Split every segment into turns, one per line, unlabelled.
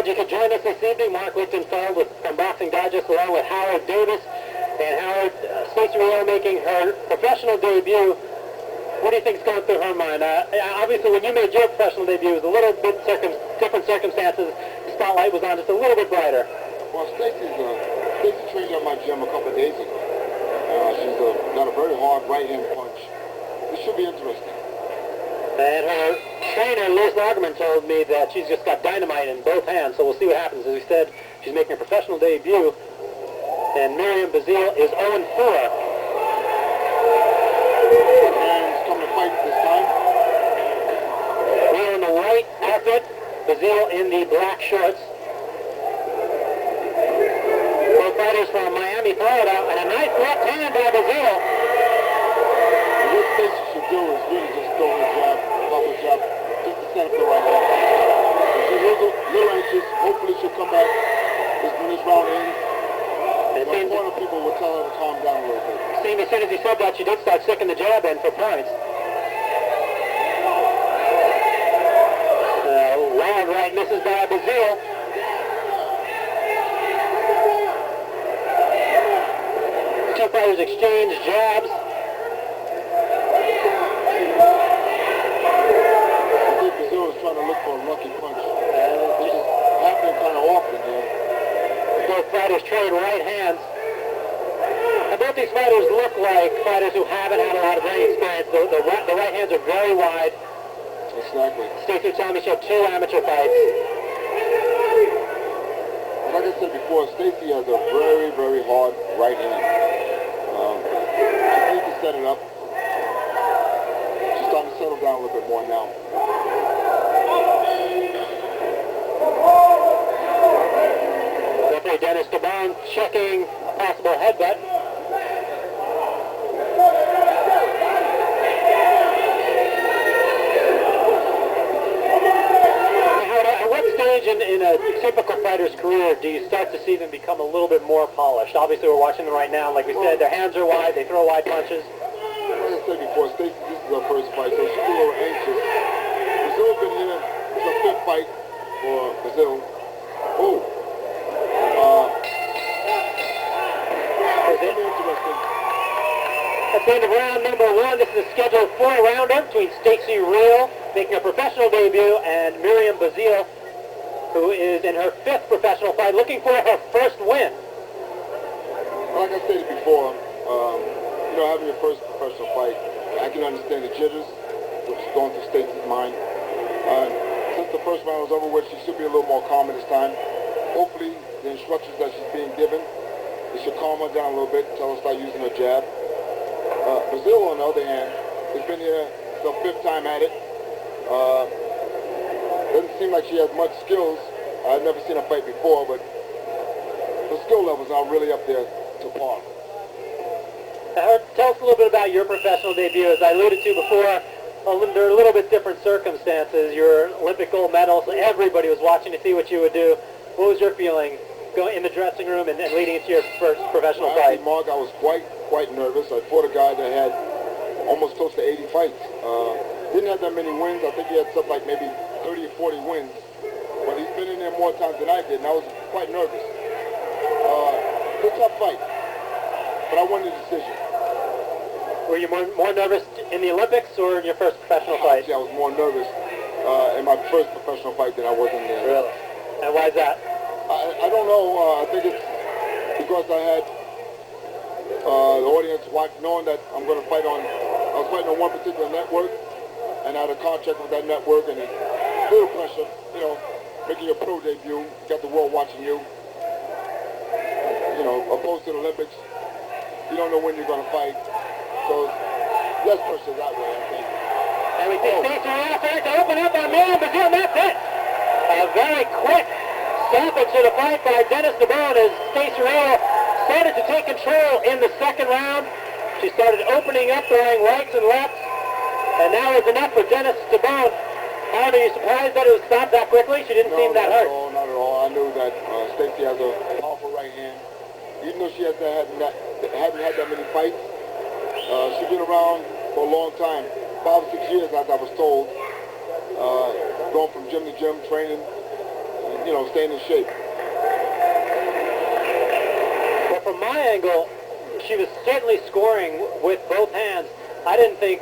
you could join us this evening. Mark Lichtenfeld from Boxing Digest, along with Howard Davis. And Howard, Stacey Reile making her professional debut. What do you think's going through her mind? Obviously, when you made your professional debut, it was a little bit different circumstances. The spotlight was on just a little bit brighter.
Well, Stacey trained at my gym a couple of days ago. She's got a very hard right-hand punch. This should be interesting.
And her trainer, Liz Lagerman, told me that she's just got dynamite in both hands, so we'll see what happens. As we said, she's making her professional debut, and Myriam Bazile is 0-4.
And he's coming to fight this time.
Reile in the white outfit, Bazile in the black shorts. Both fighters from Miami, Florida, and a nice left hand by Bazile.
What Stacey should do is really just throw her jab, double jab, just to set up the right hand. She's a little anxious. Hopefully she'll come back when this round ends. But corner people will tell her to calm down a little bit.
Seemed as soon as he said that, she did start sticking the jab in for points. Long right misses by Bazile. Two fighters exchange jabs.
Trying to look for a lucky punch. Which is happening kind of often here.
Both fighters trade right hands. And both these fighters look like fighters who haven't had a lot of ring experience. The right hands are very wide.
Exactly.
Stacey told me she had 2 amateur fights.
Like I said before, Stacey has a very, very hard right hand. She needs to set it up. She's starting to settle down a little bit more now.
Referee Dennis Gabon checking a possible headbutt. At what stage in a typical fighter's career do you start to see them become a little bit more polished? Obviously, we're watching them right now. Like we said, their hands are wide. They throw wide punches.
Like I said before, Stacey, this is her first fight, so she's a little anxious. Bazile's been here. It's her 5th fight for Bazile.
That's the end of round number 1. This is a scheduled 4-rounder between Stacey Reile, making a professional debut, and Myriam Bazile, who is in her 5th professional fight, looking for her first win.
Like I said before, having your first professional fight, I can understand the jitters, which is going through Stacey's mind. Since the first round was over with, she should be a little more calm this time. Hopefully, the instructions that she's being given, it should calm her down a little bit, tell her to start using her jab. Bazile, on the other hand, has been here the 5th time at it. Doesn't seem like she has much skills. I've never seen her fight before, but the skill levels are really up there to par.
Tell us a little bit about your professional debut. As I alluded to before, there are a little bit different circumstances. You're Olympic gold medal, so everybody was watching to see what you would do. What was your feeling going in the dressing room and leading into your first professional fight?
Mark, I was quite nervous. I fought a guy that had almost close to 80 fights. Didn't have that many wins. I think he had something like maybe 30 or 40 wins. But he's been in there more times than I did, and I was quite nervous. It's a tough fight, but I won the decision.
Were you more nervous in the Olympics or in your first professional fight?
Actually, I was more nervous in my first professional fight than I was in there.
Really? And why is that?
I don't know. I think it's because I had the audience knowing that I was fighting on one particular network, and I had a contract with that network, and it's a little pressure, making your pro debut, you got the world watching you. Opposed to the Olympics, you don't know when you're going to fight. So less pressure that way, I think.
And we see Stacey Reile starting to open up on Myriam Bazile, and that's it. A very quick stoppage to the fight by Dennis Gabon as Stacey Reile started to take control in the 2nd round. She started opening up, throwing rights and lefts, and now it's enough for Dennis Gabon. Are you surprised that it was stopped that quickly? She didn't seem that hurt.
No, not at all. I knew that Stacey has a powerful right hand. Even though she hasn't had that many fights, she's been around for a long time, 5 or 6 years, as I was told, going from gym to gym, training, and you know, staying in shape.
But from my angle, she was certainly scoring with both hands. I didn't think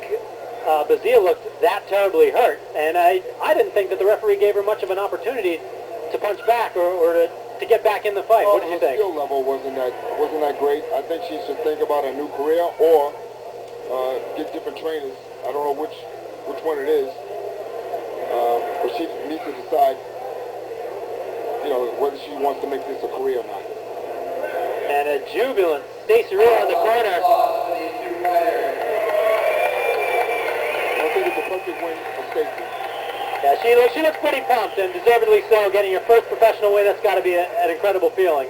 Bazile looked that terribly hurt, and I didn't think that the referee gave her much of an opportunity to punch back or to get back in the fight.
Well,
what did you think?
Her skill level wasn't that great. I think she should think about a new career or get different trainers. I don't know which one it is, but she needs to decide, you know, whether she wants to make this a career or not.
And a jubilant Stacey Reile in the corner.
I think it's a perfect win for Stacey.
Yeah, she looks pretty pumped, and deservedly so. Getting your first professional win, that's got to be an incredible feeling.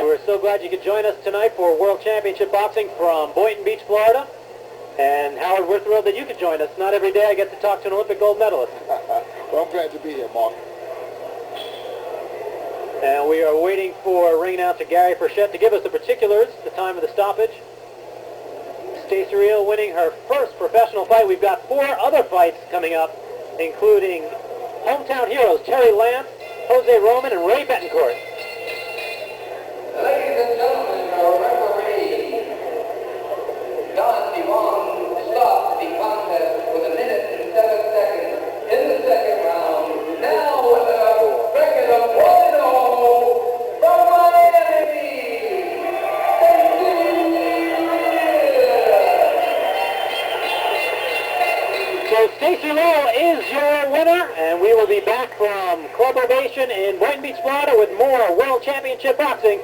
We're so glad you could join us tonight for World Championship Boxing from Boynton Beach, Florida. And Howard, we're thrilled that you could join us. Not every day I get to talk to an Olympic gold medalist.
Well, I'm glad to be here, Mark.
And we are waiting for ring announcer Gary Frechette to give us the particulars, the time of the stoppage. Stacey Reile winning her first professional fight. We've got 4 other fights coming up, including hometown heroes Terry Lance, Jose Roman, and Ray Betancourt.
Ladies and gentlemen, our referee, Don Devon, stopped the contest with 1 minute and 7 seconds in the second round. Now with a record of 1-0 from Miami, Stacey Reile.
So Stacey Reile is your winner, and we will be back from Club Ovation in Boynton Beach, Florida with more World Championship Boxing